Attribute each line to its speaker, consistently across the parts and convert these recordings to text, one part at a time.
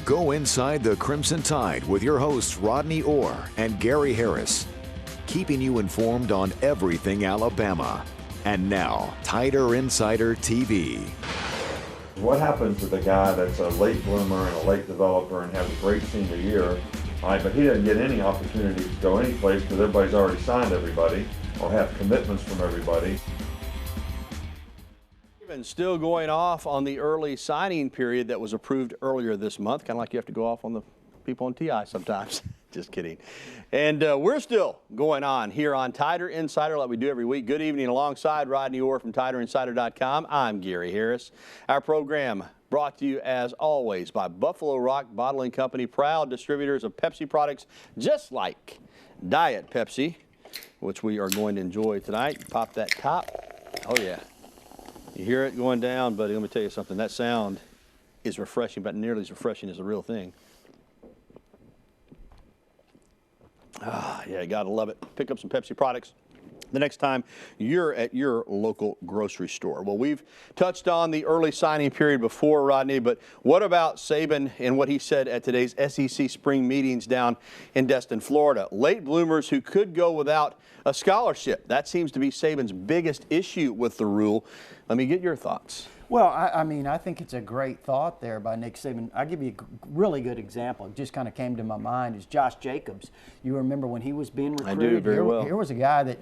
Speaker 1: Go inside the Crimson Tide with your hosts Rodney Orr and Gary Harris, keeping you informed on everything Alabama. And now, Tider Insider TV.
Speaker 2: What happens to the guy that's a late bloomer and a late developer and has a great senior year, right, but he doesn't get any opportunities to go any place because everybody's already signed everybody or have commitments from everybody?
Speaker 3: Still going off on the early signing period that was approved earlier this month. Kind of like you have to go off on the people on TI sometimes. Just kidding. And we're still going on here on Tider Insider like we do every week. Good evening alongside Rodney Orr from TiderInsider.com. I'm Gary Harris. Our program brought to you as always by Buffalo Rock Bottling Company, proud distributors of Pepsi products just like Diet Pepsi, which we are going to enjoy tonight. Pop that top. Oh yeah. You hear it going down, buddy. Let me tell you something. That sound is refreshing, but nearly as refreshing as the real thing. Ah, yeah, you gotta love it. Pick up some Pepsi products the next time you're at your local grocery store. Well, we've touched on the early signing period before, Rodney, but what about Saban and what he said at today's SEC spring meetings down in Destin, Florida? Late bloomers who could go without a scholarship. That seems to be Saban's biggest issue with the rule. Let me get your thoughts.
Speaker 4: Well, I mean, I think it's a great thought there by Nick Saban. I'll give you a really good example. It just kind of came to my mind is Josh Jacobs. You remember when he was being recruited?
Speaker 3: I do, very well.
Speaker 4: Here was a guy that,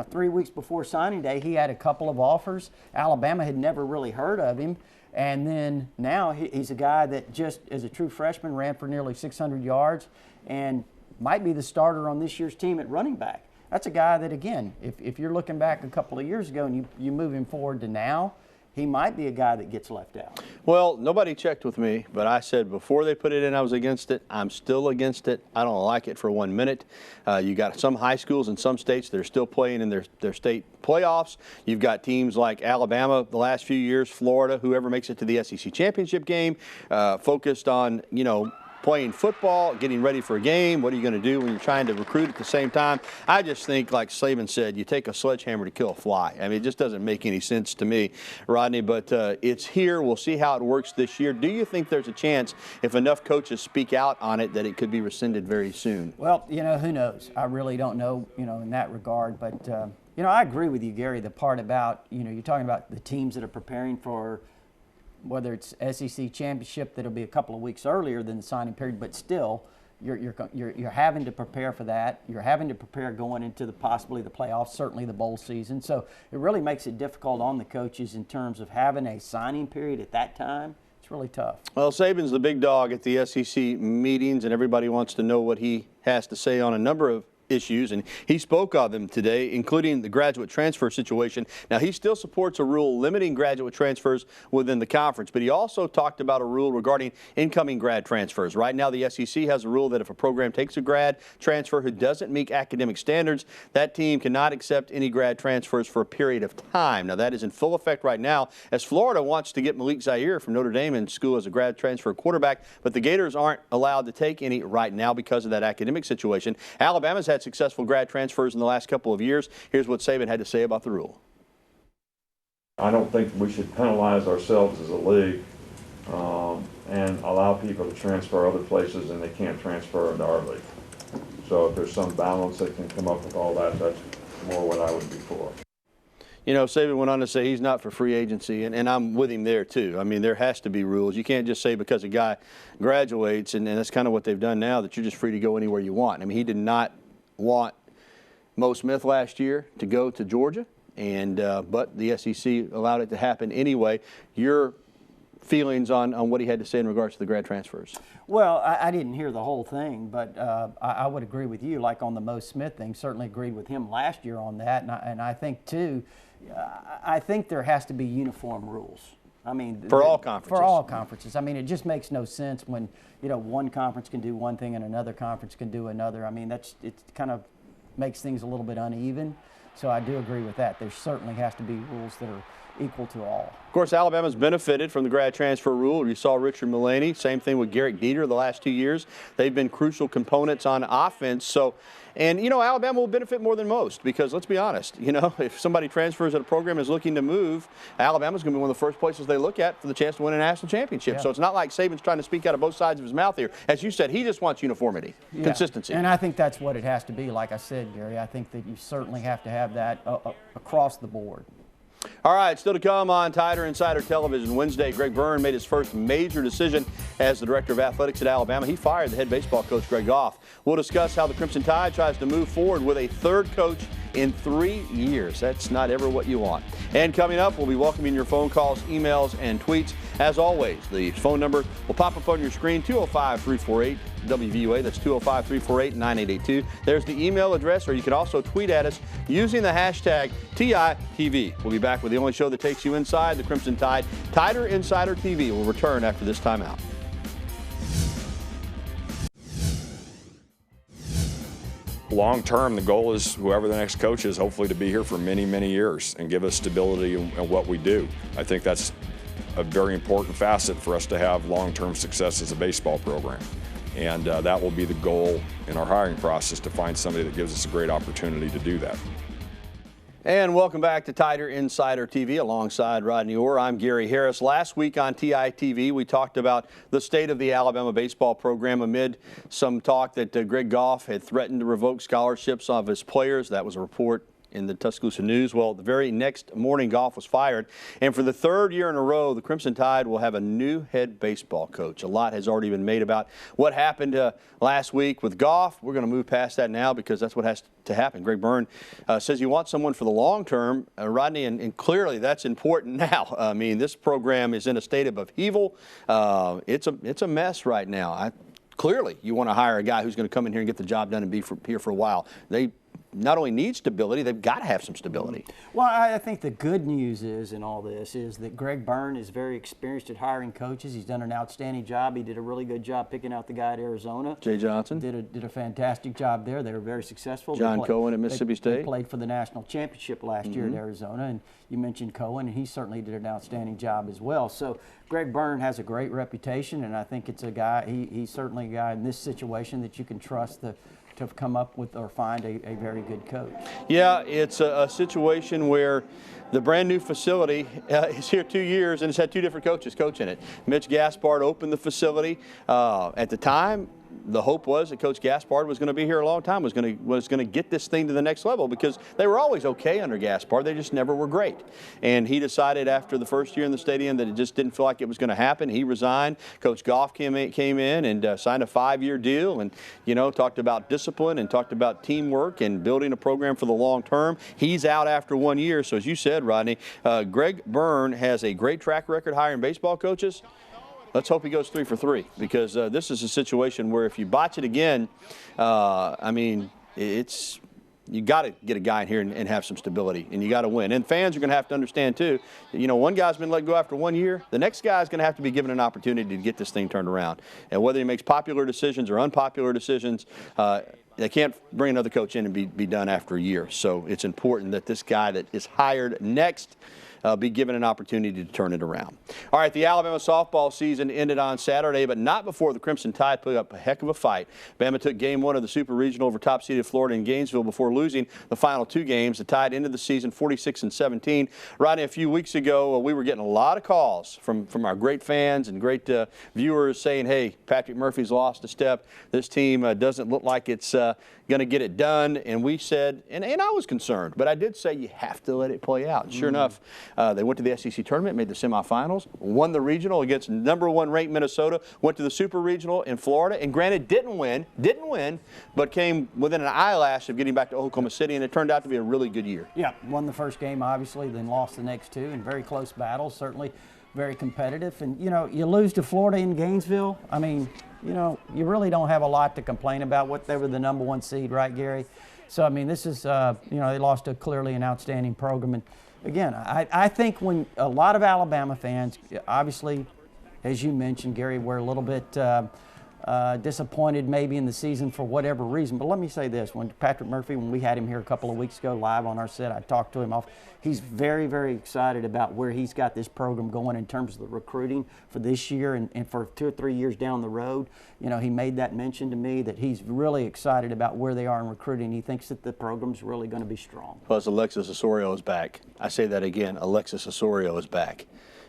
Speaker 4: 3 weeks before signing day, he had a couple of offers. Alabama had never really heard of him. And then now he's a guy that just, as a true freshman, ran for nearly 600 yards and might be the starter on this year's team at running back. That's a guy that, again, if you're looking back a couple of years ago and you move him forward to now, he might be a guy that gets left out.
Speaker 3: Well, nobody checked with me, but I said before they put it in, I was against it. I'm still against it. I don't like it for 1 minute. You got some high schools in some states that are still playing in their state playoffs. You've got teams like Alabama the last few years, Florida, whoever makes it to the SEC championship game, focused on, playing football, getting ready for a game. What are you going to do when you're trying to recruit at the same time? I just think, like Saban said, you take a sledgehammer to kill a fly. I mean, it just doesn't make any sense to me, Rodney, but it's here. We'll see how it works this year. Do you think there's a chance, if enough coaches speak out on it, that it could be rescinded very soon?
Speaker 4: Well, who knows? I really don't know, in that regard. But, I agree with you, Gary, the part about, you're talking about the teams that are preparing for whether it's SEC championship that'll be a couple of weeks earlier than the signing period, but still, you're having to prepare for that. You're having to prepare going into possibly the playoffs, certainly the bowl season. So it really makes it difficult on the coaches in terms of having a signing period at that time. It's really tough. Well,
Speaker 3: Saban's the big dog at the SEC meetings, and everybody wants to know what he has to say on a number of issues, and he spoke of them today, including the graduate transfer situation. Now, he still supports a rule limiting graduate transfers within the conference, but he also talked about a rule regarding incoming grad transfers. Right now, the SEC has a rule that if a program takes a grad transfer who doesn't meet academic standards, that team cannot accept any grad transfers for a period of time. Now, that is in full effect right now, as Florida wants to get Malik Zaire from Notre Dame in school as a grad transfer quarterback, but the Gators aren't allowed to take any right now because of that academic situation. Alabama's had successful grad transfers in the last couple of years. Here's what Saban had to say about the rule.
Speaker 2: I don't think we should penalize ourselves as a league and allow people to transfer other places and they can't transfer into our league. So if there's some balance that can come up with all that, that's more what I would be for.
Speaker 3: Saban went on to say he's not for free agency, and I'm with him there too. I mean, there has to be rules. You can't just say because a guy graduates, and that's kind of what they've done now, that you're just free to go anywhere you want. I mean, he did not want Mo Smith last year to go to Georgia, and but the SEC allowed it to happen anyway. Your feelings on what he had to say in regards to the grad transfers?
Speaker 4: Well, I didn't hear the whole thing, but I would agree with you, like on the Mo Smith thing. Certainly agreed with him last year on that, and I think too, I think there has to be uniform rules. I mean,
Speaker 3: for all conferences.
Speaker 4: For all conferences. I mean, it just makes no sense when one conference can do one thing and another conference can do another. I mean, it kind of makes things a little bit uneven. So I do agree with that. There certainly has to be rules that are equal to all.
Speaker 3: Of course, Alabama's benefited from the grad transfer rule. You saw Richard Mullaney, same thing with Garrett Dieter the last 2 years. They've been crucial components on offense. So, and, you know, Alabama will benefit more than most because, let's be honest, you know, if somebody transfers at a program is looking to move, Alabama's going to be one of the first places they look at for the chance to win a national championship. So it's not like Saban's trying to speak out of both sides of his mouth here. As you said, he just wants uniformity, consistency.
Speaker 4: And I think that's what it has to be. Like I said, Gary, I think that you certainly have to have that across the board.
Speaker 3: All right, still to come on Tider Insider Television. Wednesday, Greg Byrne made his first major decision as the director of athletics at Alabama. He fired the head baseball coach, Greg Goff. We'll discuss how the Crimson Tide tries to move forward with a third coach in 3 years. That's not ever what you want. And coming up, we'll be welcoming your phone calls, emails, and tweets. As always, the phone number will pop up on your screen, 205-348-WVUA. That's 205-348-9882. There's the email address, or you can also tweet at us using the hashtag TITV. We'll be back with the only show that takes you inside the Crimson Tide. Tider Insider TV will return after this timeout.
Speaker 5: Long term, the goal is whoever the next coach is, hopefully to be here for many, many years and give us stability in what we do. I think that's a very important facet for us to have long-term success as a baseball program. And that will be the goal in our hiring process, to find somebody that gives us a great opportunity to do that.
Speaker 3: And welcome back to Tider Insider TV alongside Rodney Orr. I'm Gary Harris. Last week on TITV, we talked about the state of the Alabama baseball program amid some talk that Greg Goff had threatened to revoke scholarships of his players. That was a report in the Tuscaloosa News. Well, the very next morning, Goff was fired. And for the third year in a row, the Crimson Tide will have a new head baseball coach. A lot has already been made about what happened last week with Goff. We're going to move past that now because that's what has to happen. Greg Byrne says he wants someone for the long term, Rodney, and clearly that's important now. I mean, this program is in a state of upheaval. It's a mess right now. Clearly, you want to hire a guy who's going to come in here and get the job done and be here for a while. They not only need stability, they've got to have some stability.
Speaker 4: Well, I think the good news is in all this is that Greg Byrne is very experienced at hiring coaches. He's done an outstanding job. He did a really good job picking out the guy at Arizona.
Speaker 3: Jay Johnson.
Speaker 4: Did a fantastic job there. They were very successful.
Speaker 3: John Cohen at Mississippi State.
Speaker 4: They played for the national championship last year at Arizona, and you mentioned Cohen, and he certainly did an outstanding job as well. So Greg Byrne has a great reputation, and I think it's a guy, he's certainly a guy in this situation that you can trust to come up with or find a very good coach. Yeah,
Speaker 3: it's a situation where the brand new facility is here 2 years and it's had two different coaches coaching it. Mitch Gaspard opened the facility. At the time, the hope was that Coach Gaspard was going to be here a long time, was going to get this thing to the next level, because they were always okay under Gaspard. They just never were great. And he decided after the first year in the stadium that it just didn't feel like it was going to happen. He resigned. Coach Goff came in and signed a 5-year deal, and, you know, talked about discipline and talked about teamwork and building a program for the long term. He's out after 1 year. So as you said, Rodney, Greg Byrne has a great track record hiring baseball coaches. Let's hope he goes 3 for 3, because this is a situation where if you botch it again, I mean, you got to get a guy in here and have some stability, and you got to win. And fans are going to have to understand too, that, you know, one guy's been let go after 1 year. The next guy's going to have to be given an opportunity to get this thing turned around. And whether he makes popular decisions or unpopular decisions, they can't bring another coach in and be done after a year. So it's important that this guy that is hired next be given an opportunity to turn it around. All right, the Alabama softball season ended on Saturday, but not before the Crimson Tide put up a heck of a fight. Bama took game 1 of the Super Regional over top-seeded Florida in Gainesville before losing the final 2 games. The Tide ended the season 46-17. Rodney, a few weeks ago, we were getting a lot of calls from our great fans and great viewers saying, hey, Patrick Murphy's lost a step. This team doesn't look like it's going to get it done. And we said, and I was concerned, but I did say you have to let it play out. And sure enough, they went to the SEC tournament, made the semifinals, won the regional against #1 ranked Minnesota, went to the Super Regional in Florida, and granted didn't win, but came within an eyelash of getting back to Oklahoma City, and it turned out to be a really good year.
Speaker 4: Yeah, won the first game, obviously, then lost the next 2 in very close battles, certainly very competitive. And, you know, you lose to Florida in Gainesville, I mean, you know, you really don't have a lot to complain about. What they were the #1 seed, right, Gary? So, I mean, this is, you know, they lost to clearly an outstanding program. And, again, I think when a lot of Alabama fans, obviously, as you mentioned, Gary, we're a little bit disappointed maybe in the season for whatever reason. But let me say this, when Patrick Murphy, when we had him here a couple of weeks ago live on our set, I talked to him off. He's very, very excited about where he's got this program going in terms of the recruiting for this year and for 2 or 3 years down the road. You know, he made that mention to me that he's really excited about where they are in recruiting. He thinks that the program's really going to be strong.
Speaker 3: Plus, Alexis Osorio is back. I say that again, Alexis Osorio is back.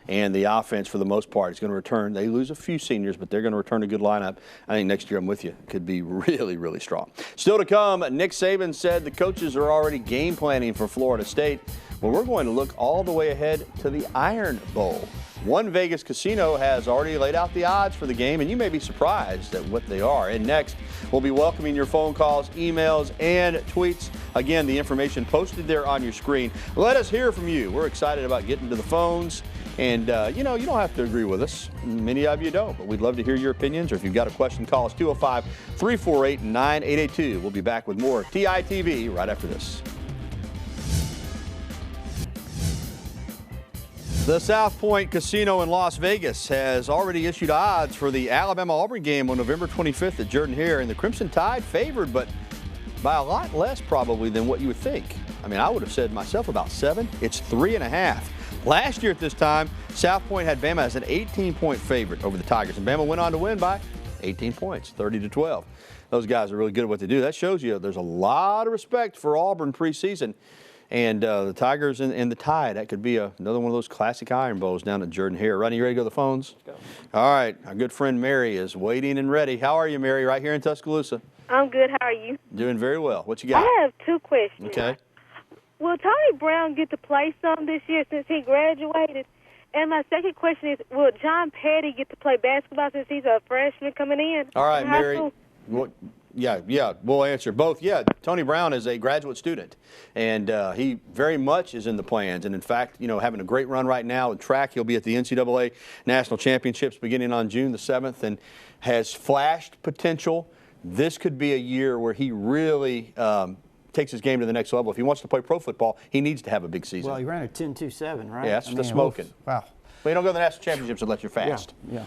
Speaker 3: And the offense, for the most part, is going to return. They lose a few seniors, but they're going to return a good lineup. I think next year, I'm with you, could be really, really strong. Still to come, Nick Saban said the coaches are already game planning for Florida State. Well, we're going to look all the way ahead to the Iron Bowl. One Vegas casino has already laid out the odds for the game, and you may be surprised at what they are. And next, we'll be welcoming your phone calls, emails, and tweets. Again, the information posted there on your screen. Let us hear from you. We're excited about getting to the phones. And, you know, you don't have to agree with us. Many of you don't, but we'd love to hear your opinions. Or if you've got a question, call us 205-348-9882. We'll be back with more TITV right after this. The South Point Casino in Las Vegas has already issued odds for the Alabama-Auburn game on November 25th at Jordan-Hare. And the Crimson Tide favored, but by a lot less probably than what you would think. I mean, I would have said myself about 7. It's 3.5. Last year at this time, South Point had Bama as an 18-point favorite over the Tigers, and Bama went on to win by 18 points, 30-12. Those guys are really good at what they do. That shows you there's a lot of respect for Auburn preseason. And the Tigers and the Tide, that could be another one of those classic Iron Bowls down at Jordan-Hare. Rodney, you ready to go to the phones? Let's go. All right, our good friend Mary is waiting and ready. How are you, Mary, right here in Tuscaloosa?
Speaker 6: I'm good. How are you?
Speaker 3: Doing very well. What you got?
Speaker 6: I have 2 questions.
Speaker 3: Okay.
Speaker 6: Will Tony Brown get to play some this year since he graduated? And my second question is, will John Petty get to play basketball since he's a freshman coming in?
Speaker 3: All right, Mary. Well, yeah, we'll answer both. Yeah, Tony Brown is a graduate student, and he very much is in the plans. And in fact, you know, having a great run right now in track. He'll be at the NCAA National Championships beginning on June the 7th, and has flashed potential. This could be a year where he really takes his game to the next level. If he wants to play pro football, he needs to have a big season.
Speaker 4: Well, he ran a 10.27, right?
Speaker 3: Yeah, that's the smoking.
Speaker 4: Wow.
Speaker 3: Well, you don't go to the national championships unless you're fast.
Speaker 4: Yeah.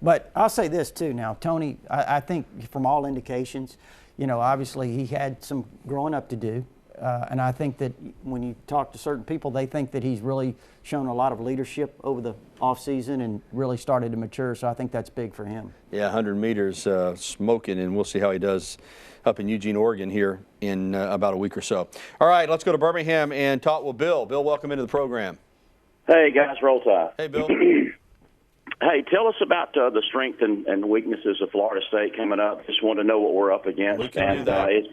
Speaker 4: But I'll say this too now, Tony, I think from all indications, you know, obviously he had some growing up to do. And I think that when you talk to certain people, they think that he's really shown a lot of leadership over the offseason and really started to mature. So I think that's big for him.
Speaker 3: Yeah, 100 meters smoking, and we'll see how he does up in Eugene, Oregon here in about a week or so. All right, let's go to Birmingham and talk with Bill. Bill, welcome into the program.
Speaker 7: Hey, guys, roll tide.
Speaker 3: Hey, Bill.
Speaker 7: Hey, tell us about the strength and weaknesses of Florida State coming up. Just want to know what we're up against.
Speaker 3: We can do that.
Speaker 7: Is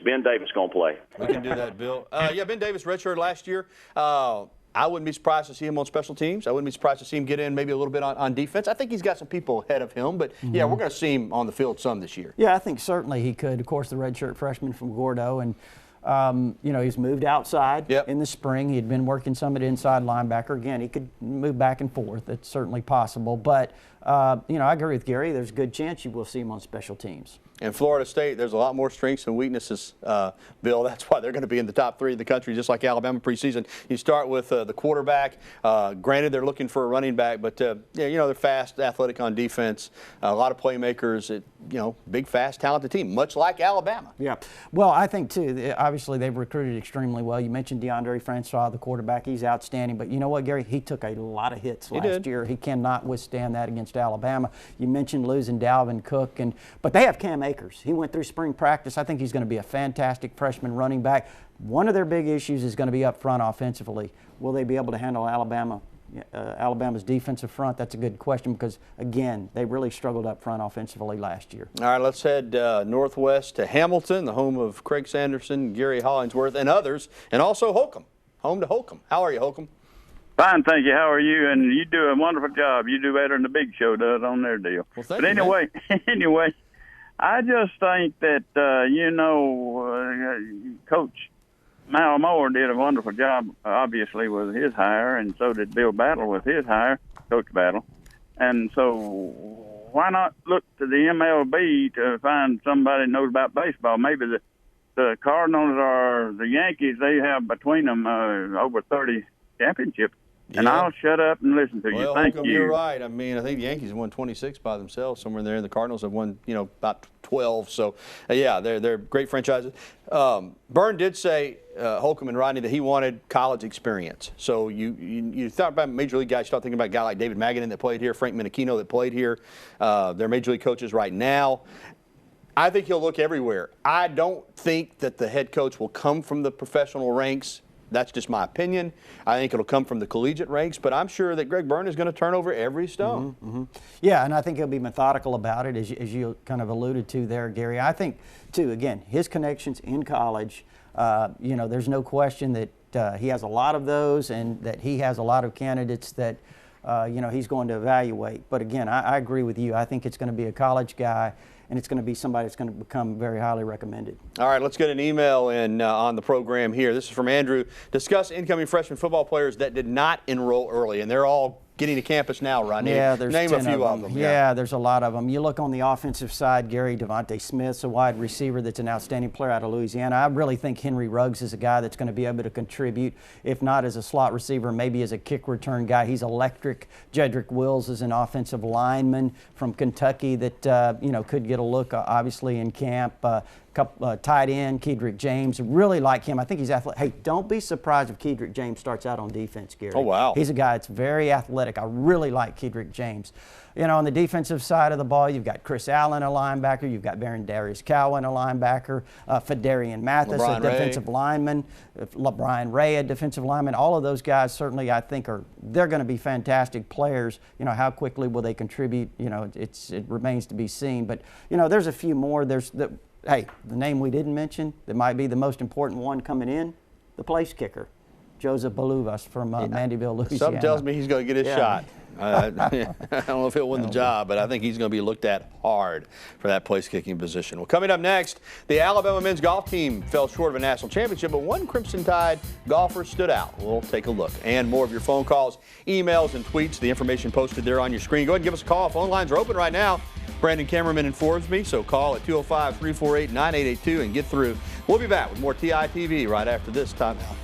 Speaker 7: Ben Davis going to play?
Speaker 3: We can do that, Bill. Yeah, Ben Davis redshirted last year. I wouldn't be surprised to see him on special teams. I wouldn't be surprised to see him get in maybe a little bit on defense. I think he's got some people ahead of him, but yeah, we're going to see him on the field some this year.
Speaker 4: Yeah, I think certainly he could. Of course, the redshirt freshman from Gordo, and you know, he's moved outside in the spring. He had been working some at inside linebacker. Again, he could move back and forth. It's certainly possible. But, you know, I agree with Gary. There's a good chance you will see him on special teams.
Speaker 3: And Florida State, there's a lot more strengths and weaknesses, Bill. That's why they're going to be in the top 3 of the country, just like Alabama preseason. You start with the quarterback. Granted, they're looking for a running back, but, yeah, you know, they're fast, athletic on defense. A lot of playmakers. You know, big, fast, talented team, much like Alabama.
Speaker 4: Yeah. Well, I think, too, obviously they've recruited extremely well. You mentioned DeAndre Francois, the quarterback. He's outstanding. But you know what, Gary? He took a lot of hits last year. He cannot withstand that against Alabama. You mentioned losing Dalvin Cook. But they have Cam Akers. He went through spring practice. I think he's going to be a fantastic freshman running back. One of their big issues is going to be up front offensively. Will they be able to handle Alabama's defensive front? That's a good question because, again, they really struggled up front offensively last year.
Speaker 3: All right, let's head northwest to Hamilton, the home of Craig Sanderson, Gary Hollingsworth, and others, and also Holcomb, home to Holcomb. How are you, Holcomb?
Speaker 8: Fine, thank you. How are you? And you do a wonderful job. You do better than the Big Show does on their deal.
Speaker 3: Well, thank
Speaker 8: you, anyway, anyway, I just think that, Coach Mal Moore did a wonderful job, obviously, with his hire, and so did Bill Battle with his hire, Coach Battle. And so why not look to the MLB to find somebody who knows about baseball? Maybe the Cardinals or the Yankees, they have between them over 30 championships. And
Speaker 3: Yeah.
Speaker 8: I'll shut up and listen to you.
Speaker 3: Well,
Speaker 8: Thank
Speaker 3: Holcomb,
Speaker 8: you.
Speaker 3: you're right. I mean, I think the Yankees have won 26 by themselves somewhere there, and the Cardinals have won, about 12. So, yeah, they're great franchises. Byrne did say, Holcomb and Rodney, that he wanted college experience. So you thought about major league guys. You start thinking about a guy like David Magadan that played here, Frank Menachino that played here. They're major league coaches right now. I think he'll look everywhere. I don't think that the head coach will come from the professional ranks. That's just my opinion. I think it'll come from the collegiate ranks, but I'm sure that Greg Byrne is going to turn over every stone.
Speaker 4: Yeah, and I think he'll be methodical about it, as you kind of alluded to there, Gary. I think, too, again, his connections in college, there's no question that he has a lot of those and that he has a lot of candidates that, he's going to evaluate. But, again, I agree with you. I think it's going to be a college guy, and it's going to be somebody that's going to become very highly recommended.
Speaker 3: All right, let's get an email in on the program here. This is from Andrew. Discuss incoming freshman football players that did not enroll early, and they're all getting to campus now, Rodney.
Speaker 4: Yeah, there's
Speaker 3: Name
Speaker 4: 10
Speaker 3: a few of them.
Speaker 4: Yeah, there's a lot of them. You look on the offensive side, Gary, Devontae Smith's a wide receiver that's an outstanding player out of Louisiana. I really think Henry Ruggs is a guy that's going to be able to contribute, if not as a slot receiver, maybe as a kick return guy. He's electric. Jedrick Wills is an offensive lineman from Kentucky that, could get a look, obviously, in camp. Tight end, Kedrick James. Really like him. I think he's athletic. Hey, don't be surprised if Kedrick James starts out on defense, Gary.
Speaker 3: Oh, wow.
Speaker 4: He's a guy that's very athletic. I really like Kedrick James. On the defensive side of the ball, you've got Chris Allen, a linebacker. You've got Baron Darius Cowan, a linebacker. Fadarian Mathis, a defensive lineman. LeBron Ray, a defensive lineman. All of those guys certainly, I think, they're going to be fantastic players. How quickly will they contribute? It remains to be seen. But, there's a few more. Hey, the name we didn't mention that might be the most important one coming in, the place kicker, Joseph Baluvas from Mandeville, Louisiana.
Speaker 3: Something tells me he's going to get his shot. I don't know if he'll win the job, but I think he's going to be looked at hard for that place kicking position. Well, coming up next, the Alabama men's golf team fell short of a national championship, but one Crimson Tide golfer stood out. We'll take a look. And more of your phone calls, emails, and tweets. The information posted there on your screen. Go ahead and give us a call. Phone lines are open right now. Brandon Cameraman informs me, so call at 205-348-9882 and get through. We'll be back with more TITV right after this timeout.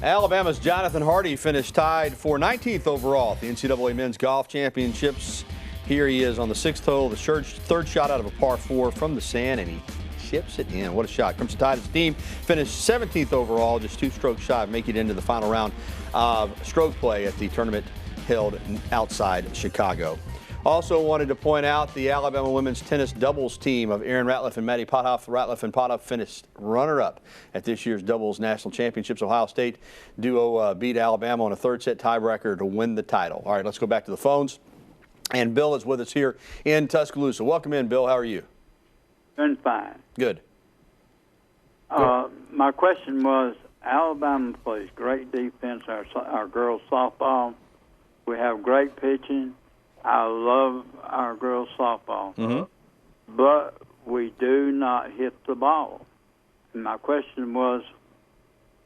Speaker 3: Alabama's Jonathan Hardy finished tied for 19th overall at the NCAA Men's Golf Championships. Here he is on the 6th hole, the third shot out of a par 4 from the sand, and he chips it in. What a shot. Crimson Tide's team finished 17th overall, just 2 strokes shy of making it into the final round of stroke play at the tournament held outside Chicago. Also wanted to point out the Alabama women's tennis doubles team of Aaron Ratliff and Maddie Pothoff. Ratliff and Pothoff finished runner-up at this year's doubles national championships. Ohio State duo beat Alabama on a third-set tiebreaker to win the title. All right, let's go back to the phones. And Bill is with us here in Tuscaloosa. Welcome in, Bill. How are you?
Speaker 9: Doing fine.
Speaker 3: Good.
Speaker 9: My question was, Alabama plays great defense, our girls softball. We have great pitching. I love our girls softball. But we do not hit the ball. And my question was,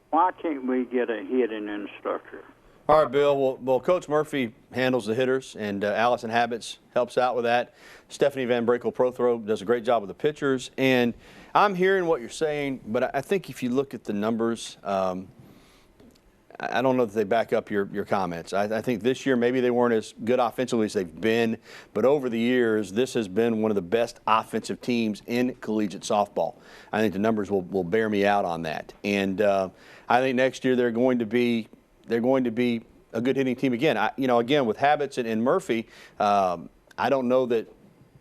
Speaker 9: why can't we get a hitting instructor?
Speaker 3: All right, Bill. Well, Coach Murphy handles the hitters, and Allison Habits helps out with that. Stephanie Van Brakel-Prothro does a great job with the pitchers. And I'm hearing what you're saying, but I think if you look at the numbers, I don't know that they back up your comments. I think this year maybe they weren't as good offensively as they've been, but over the years this has been one of the best offensive teams in collegiate softball. I think the numbers will bear me out on that. And I think next year they're going to be a good hitting team again. Again with Habits and Murphy, I don't know that,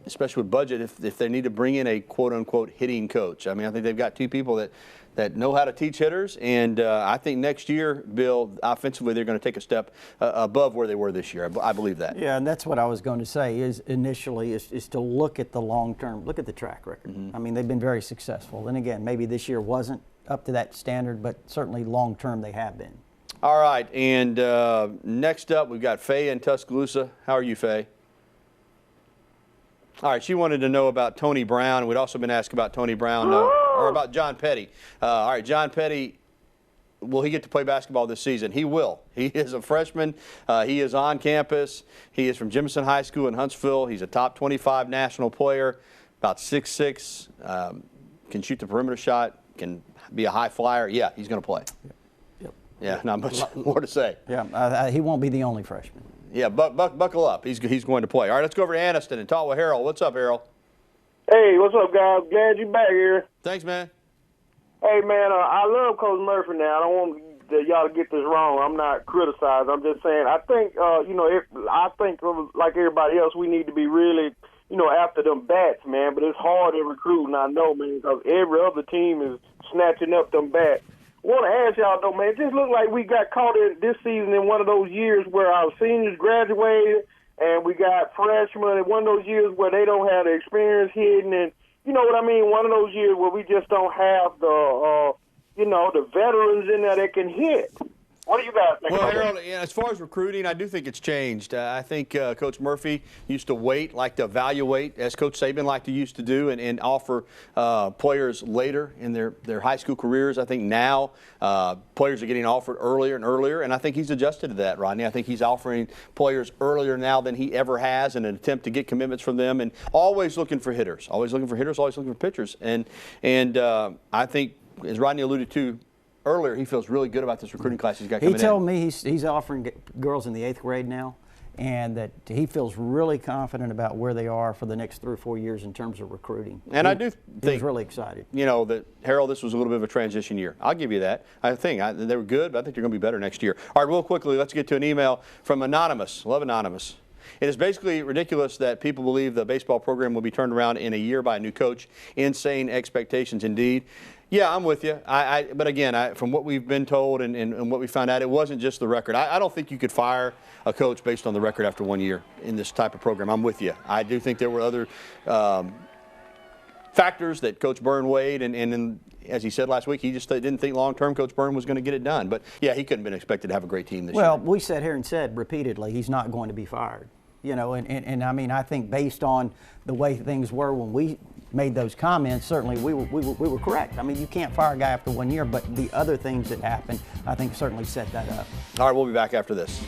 Speaker 3: especially with budget, if they need to bring in a quote-unquote hitting coach. I mean, I think they've got 2 people that know how to teach hitters, and I think next year, Bill, offensively, they're going to take a step above where they were this year. I believe that.
Speaker 4: Yeah, and that's what I was going to say is initially is to look at the long term, look at the track record. I mean, they've been very successful. And again, maybe this year wasn't up to that standard, but certainly long term they have been.
Speaker 3: All right, and next up, we've got Faye in Tuscaloosa. How are you, Faye? All right, she wanted to know about Tony Brown. We'd also been asked about Tony Brown or about John Petty. All right, John Petty, will he get to play basketball this season? He will. He is a freshman. He is on campus. He is from Jemison High School in Huntsville. He's a top 25 national player, about 6'6", can shoot the perimeter shot, can be a high flyer, yeah, he's going to play.
Speaker 4: Yep.
Speaker 3: Yeah, not much more to say.
Speaker 4: Yeah, he won't be the only freshman.
Speaker 3: Yeah, buckle up. He's going to play. All right, let's go over to Anniston and talk with Harold. What's up, Harold?
Speaker 10: Hey, what's up, guys? Glad you're back here.
Speaker 3: Thanks, man.
Speaker 10: Hey, man, I love Coach Murphy now. I don't want y'all to get this wrong. I'm not criticizing. I'm just saying I think, like everybody else, we need to be really, after them bats, man. But it's hard to recruit, and I know, man, because every other team is snatching up them bats. I want to ask y'all, though, man, it just looked like we got caught in this season in one of those years where our seniors graduated and we got freshmen, in one of those years where they don't have the experience hitting, and you know what I mean, one of those years where we just don't have the veterans in there that can hit. What do you guys think about
Speaker 3: Harold,
Speaker 10: that?
Speaker 3: as far as recruiting, I do think it's changed. I think Coach Murphy used to wait, like to evaluate, as Coach Saban liked to used to do, and offer players later in their high school careers. I think now players are getting offered earlier and earlier, and I think he's adjusted to that, Rodney. I think he's offering players earlier now than he ever has in an attempt to get commitments from them, and always looking for hitters, always looking for pitchers. And I think, as Rodney alluded to earlier, he feels really good about this recruiting class he's got coming in.
Speaker 4: He told me he's offering girls in the 8th grade now, and that he feels really confident about where they are for the next 3 or 4 years in terms of recruiting.
Speaker 3: And I do think
Speaker 4: he's really excited.
Speaker 3: That, Harold, this was a little bit of a transition year. I'll give you that. I think they were good, but I think they're going to be better next year. All right, real quickly, let's get to an email from Anonymous. Love Anonymous. It is basically ridiculous that people believe the baseball program will be turned around in a year by a new coach. Insane expectations indeed. Yeah, I'm with you. But again, from what we've been told and what we found out, it wasn't just the record. I don't think you could fire a coach based on the record after 1 year in this type of program. I'm with you. I do think there were other factors that Coach Byrne weighed, and as he said last week, he just didn't think long-term Coach Byrne was going to get it done. But, yeah, he couldn't have been expected to have a great team this year.
Speaker 4: Well, we sat here and said repeatedly he's not going to be fired. And I mean, I think based on the way things were when we made those comments, certainly we were correct. I mean, you can't fire a guy after 1 year, but the other things that happened, I think, certainly set that up.
Speaker 3: All right, we'll be back after this.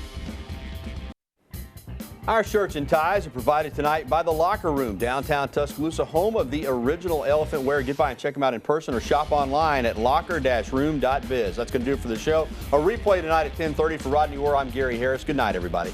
Speaker 3: Our shirts and ties are provided tonight by The Locker Room, downtown Tuscaloosa, home of the original elephant wear. Get by and check them out in person or shop online at locker-room.biz. That's going to do it for the show. A replay tonight at 10:30 for Rodney Orr. I'm Gary Harris. Good night, everybody.